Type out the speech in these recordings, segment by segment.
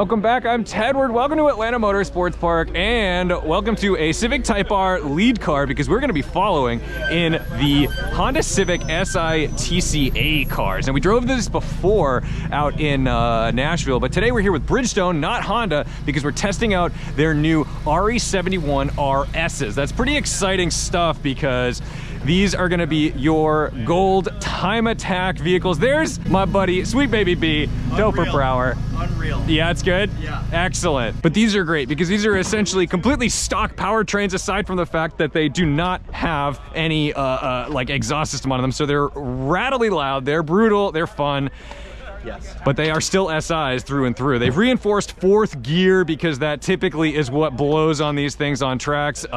Welcome back, I'm Tedward. Welcome to Atlanta Motorsports Park, and welcome to a Civic Type R lead car, because we're gonna be following in the Honda Civic SI TCA cars. And we drove this before out in Nashville, but today we're here with Bridgestone, not Honda, because we're testing out their new RE-71RSs. That's pretty exciting stuff, because these are gonna be your gold time attack vehicles. There's my buddy, Sweet Baby B, Doper Brower. Unreal. Yeah, it's good? Yeah. Excellent. But these are great because these are essentially completely stock powertrains, aside from the fact that they do not have any like exhaust system on them. So they're rattly loud, they're brutal, they're fun. Yes. But they are still SIs through and through. They've reinforced fourth gear because that typically is what blows on these things on tracks.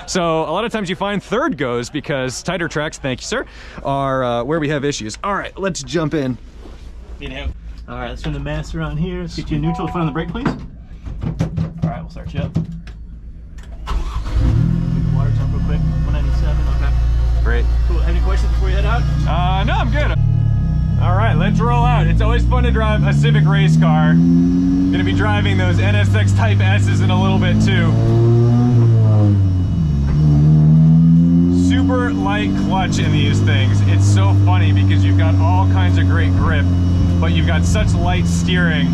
So a lot of times you find third goes because tighter tracks, thank you sir, are where we have issues. All right, let's jump in. All right, let's turn the master on here. Let's get you a neutral foot on the brake, please. All right, we'll start you up. Take the water temp real quick. 197. Okay. Great. Cool. Have any questions before you head out? No, I'm good. All right, let's roll out. It's always fun to drive a Civic race car. Gonna be driving those NSX Type S's in a little bit too. Super light clutch in these things. It's so funny because you've got all kinds of great grip, but you've got such light steering.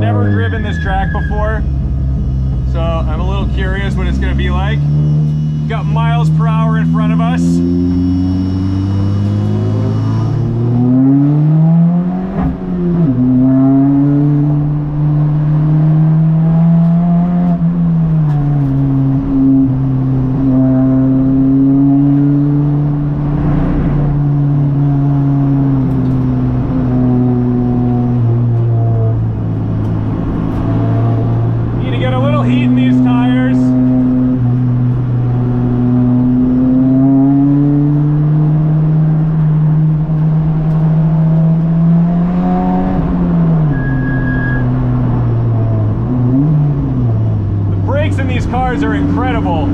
Never driven this track before, so I'm a little curious what it's going to be like. Got miles per hour in front of us. Cars are incredible.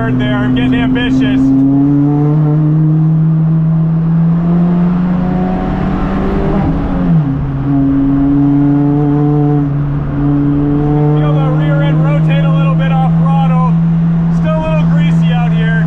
There, I'm getting ambitious. Feel the rear end rotate a little bit off throttle. Still a little greasy out here.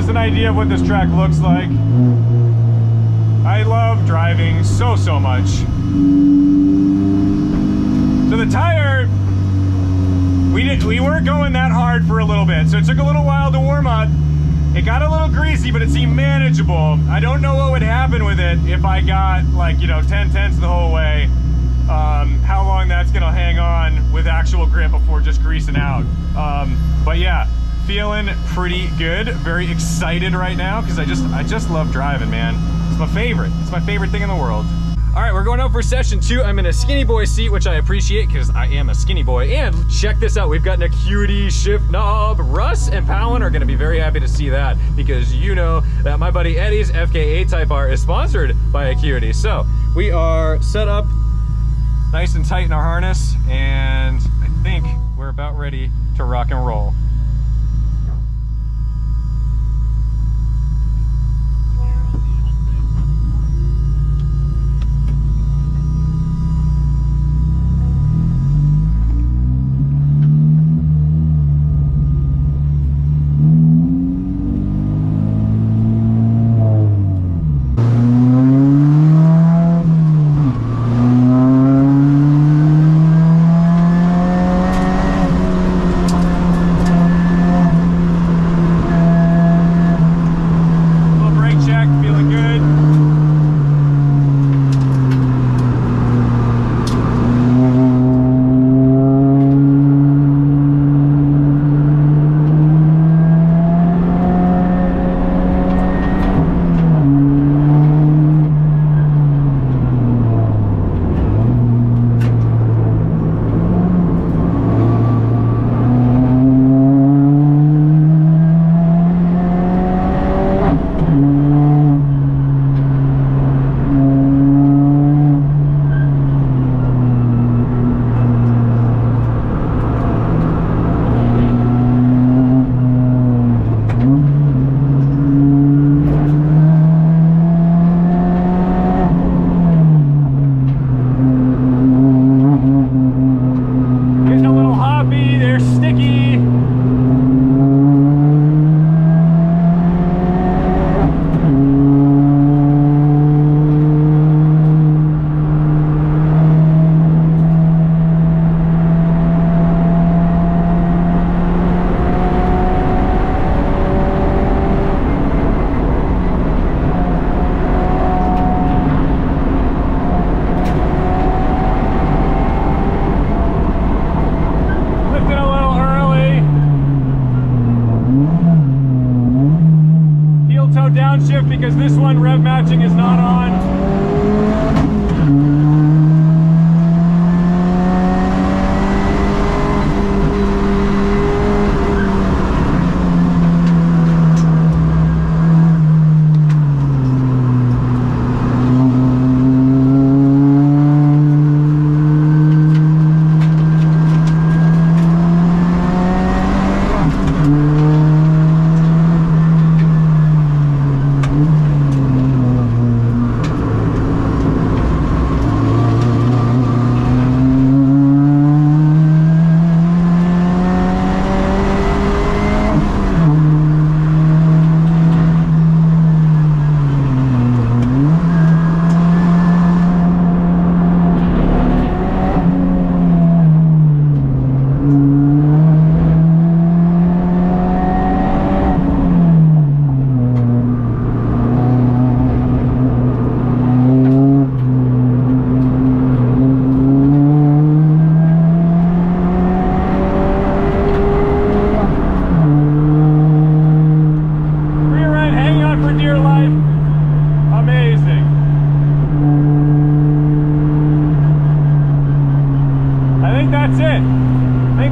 us an idea of what this track looks like. I love driving so much. So the tire, we weren't going that hard for a little bit, so it took a little while to warm up. It got a little greasy, but it seemed manageable. I don't know what would happen with it if I got, like, you know, 10/10s the whole way. How long that's gonna hang on with actual grip before just greasing out. But yeah, feeling pretty good. Very excited right now because I just love driving, man. It's my favorite. It's my favorite thing in the world. All right, we're going out for session 2. I'm in a skinny boy seat, which I appreciate because I am a skinny boy. And check this out, we've got an Acuity shift knob. Russ and Palin are gonna be very happy to see that because you know that my buddy Eddie's FKA Type R is sponsored by Acuity. So we are set up nice and tight in our harness, and I think we're about ready to rock and roll. Downshift because this one rev matching is not on.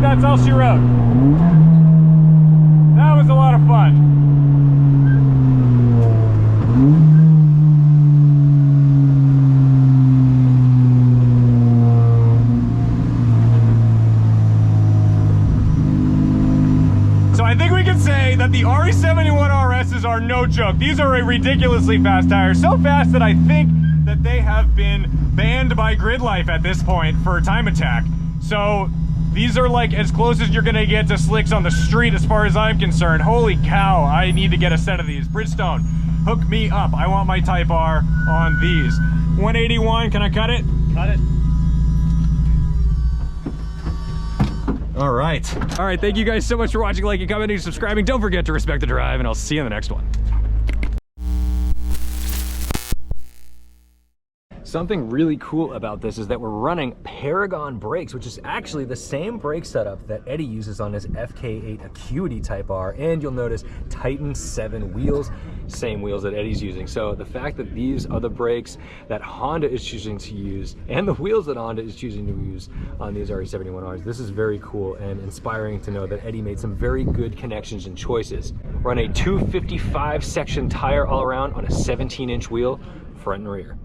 That's all she wrote. That was a lot of fun. So I think we can say that the RE-71RSs are no joke. These are a ridiculously fast tire. So fast that I think that they have been banned by Grid Life at this point for time attack. So These are like as close as you're gonna get to slicks on the street as far as I'm concerned. Holy cow, I need to get a set of these. Bridgestone, hook me up. I want my Type R on these. 181, can I cut it? Cut it. All right. All right, thank you guys so much for watching, liking, commenting, subscribing. Don't forget to respect the drive, and I'll see you in the next one. Something really cool about this is that we're running Paragon brakes, which is actually the same brake setup that Eddie uses on his FK8 Acuity Type R, and you'll notice Titan 7 wheels, same wheels that Eddie's using. So the fact that these are the brakes that Honda is choosing to use, and the wheels that Honda is choosing to use on these RE-71Rs, this is very cool and inspiring to know that Eddie made some very good connections and choices. Run a 255 section tire all around on a 17-inch wheel, front and rear.